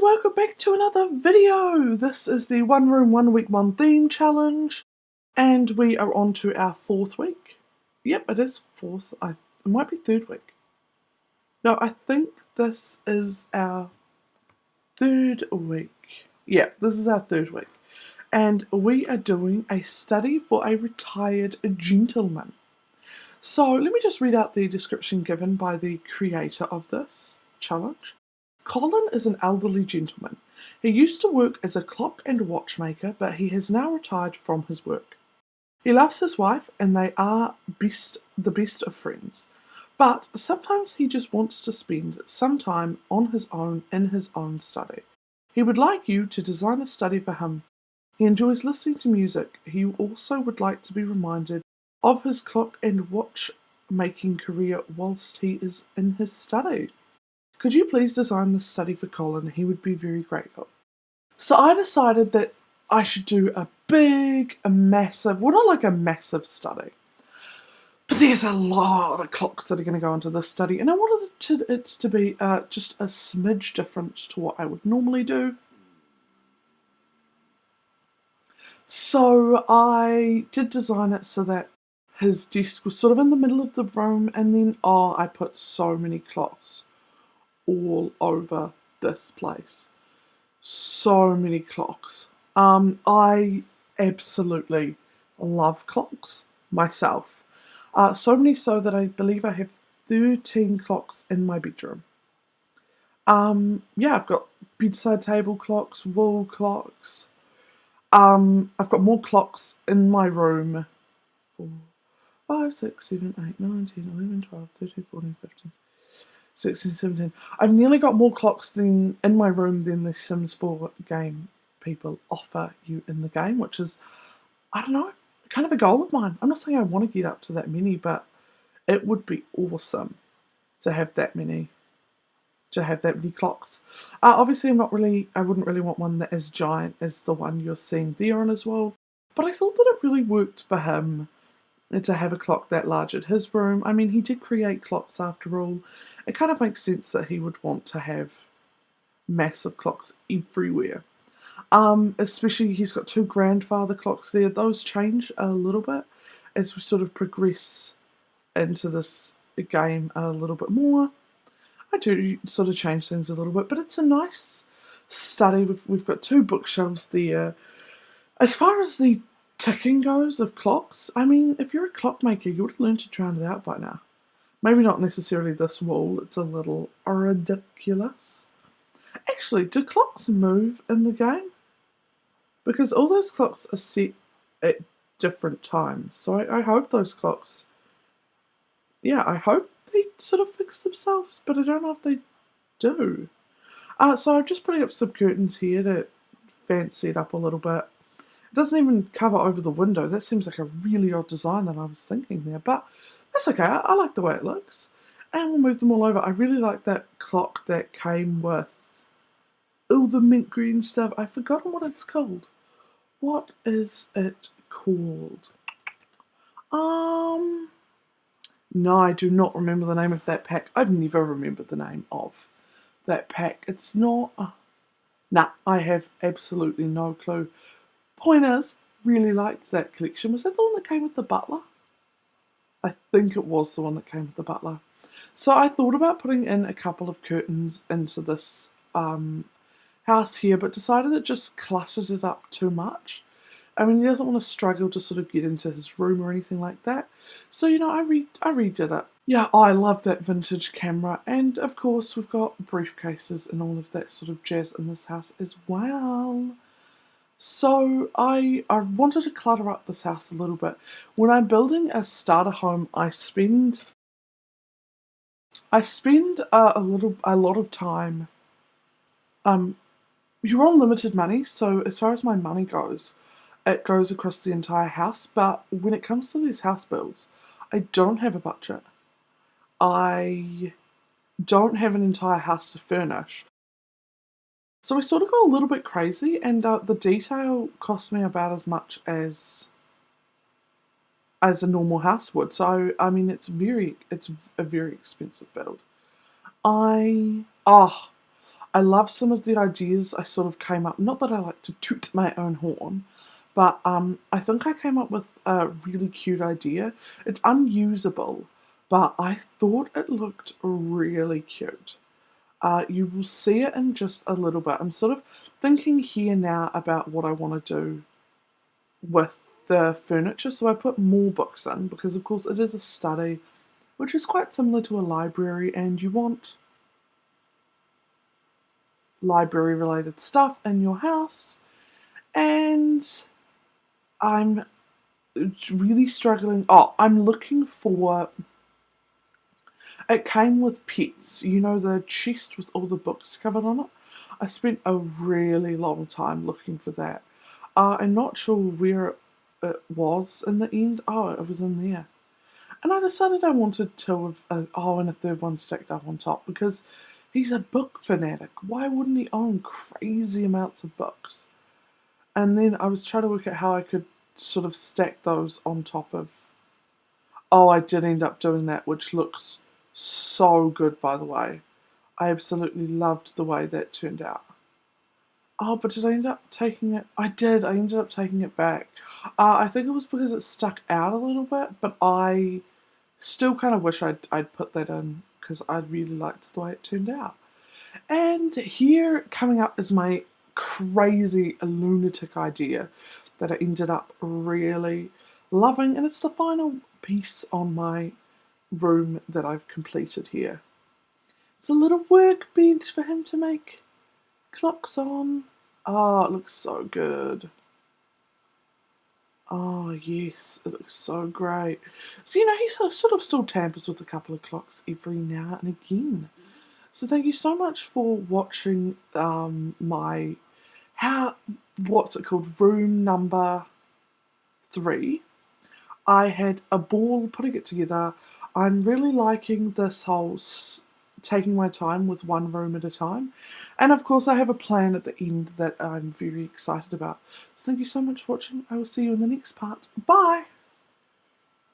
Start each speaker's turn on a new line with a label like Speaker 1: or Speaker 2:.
Speaker 1: welcome back to another video. This is the 1 room 1 week 1 theme challenge, and we are on to our 4th week. Yep, it is 4th. It might be 3rd week. No, I think this is our 3rd week. Yeah, this is our 3rd week. And we are doing a study for a retired gentleman. So let me just read out the description given by the creator of this challenge. Colin is an elderly gentleman. He used to work as a clock and watchmaker, but he has now retired from his work. He loves his wife and they are the best of friends. But sometimes he just wants to spend some time on his own in his own study. He would like you to design a study for him. He enjoys listening to music. He also would like to be reminded of his clock and watchmaking career whilst he is in his study. Could you please design this study for Colin? He would be very grateful. So I decided that I should do a massive, well, not like a massive study, but there's a lot of clocks that are going to go into this study, and I wanted it to be just a smidge different to what I would normally do. So I did design it so that his desk was sort of in the middle of the room, and then, I put so many clocks all over this place. So many clocks. I absolutely love clocks myself. So many so that I believe I have 13 clocks in my bedroom. Yeah, I've got bedside table clocks, wall clocks. I've got more clocks in my room. 4, 5, 6, 7, 8, 9, 10, 11, 12, 13, 14, 15, 16, 17. I've nearly got more clocks in my room than the Sims 4 game people offer you in the game, which is, I don't know, kind of a goal of mine. I'm not saying I want to get up to that many, but it would be awesome to have that many clocks. Obviously, I wouldn't really want one that is giant as the one you're seeing there on his wall, but I thought that it really worked for him to have a clock that large at his room. I mean, he did create clocks after all. It kind of makes sense that he would want to have massive clocks everywhere. Especially he's got 2 grandfather clocks there. Those change a little bit as we sort of progress into this game a little bit more. I do sort of change things a little bit, but it's a nice study. We've got 2 bookshelves there. As far as the ticking goes of clocks, I mean, if you're a clockmaker, you would have learned to drown it out by now. Maybe not necessarily this wall, it's a little ridiculous. Actually, do clocks move in the game? Because all those clocks are set at different times, so I hope those clocks, I hope they sort of fix themselves, but I don't know if they do. So I'm just putting up some curtains here to fancy it up a little bit. It doesn't even cover over the window. That seems like a really odd design that I was thinking there, but that's okay. I like the way it looks. And we'll move them all over. I really like that clock that came with all the mint green stuff. I've forgotten what it's called. What is it called? No, I do not remember the name of that pack. I've never remembered the name of that pack. It's not... Nah, I have absolutely no clue. Point is, really liked that collection. Was that the one that came with the butler? I think it was the one that came with the butler. So I thought about putting in a couple of curtains into this house here, but decided it just cluttered it up too much. I mean, he doesn't want to struggle to sort of get into his room or anything like that. So, I redid it. Yeah, I love that vintage camera. And, of course, we've got briefcases and all of that sort of jazz in this house as well. So I wanted to clutter up this house a little bit. When I'm building a starter home, I spend a lot of time. You're on limited money, so as far as my money goes, it goes across the entire house. But when it comes to these house builds, I don't have a budget. I don't have an entire house to furnish. So we sort of go a little bit crazy, and the detail cost me about as much as a normal house would. So I mean, it's a very expensive build. I love some of the ideas I sort of came up, not that I like to toot my own horn, but I think I came up with a really cute idea. It's unusable, but I thought it looked really cute. You will see it in just a little bit. I'm sort of thinking here now about what I want to do with the furniture. So I put more books in because, of course, it is a study, which is quite similar to a library, and you want library related stuff in your house. And I'm really struggling. Oh, I'm looking for. It came with pets, you know, the chest with all the books covered on it. I spent a really long time looking for that. I'm not sure where it was in the end. Oh, it was in there. And I decided I wanted two of, and a third one stacked up on top because he's a book fanatic. Why wouldn't he own crazy amounts of books? And then I was trying to work out how I could sort of stack those on top of. Oh, I did end up doing that, which looks so good, by the way. I absolutely loved the way that turned out. Oh, but did I end up taking it? I did. I ended up taking it back. I think it was because it stuck out a little bit, but I still kind of wish I'd put that in because I really liked the way it turned out. And here coming up is my crazy lunatic idea that I ended up really loving, and it's the final piece on my room that I've completed here. It's a little workbench for him to make clocks on. Oh, it looks so good. Oh, yes, it looks so great. So, you know, he sort of still tampers with a couple of clocks every now and again. So thank you so much for watching my, what's it called, room number 3. I had a ball putting it together. I'm really liking this whole taking my time with one room at a time. And of course I have a plan at the end that I'm very excited about. So thank you so much for watching. I will see you in the next part. Bye!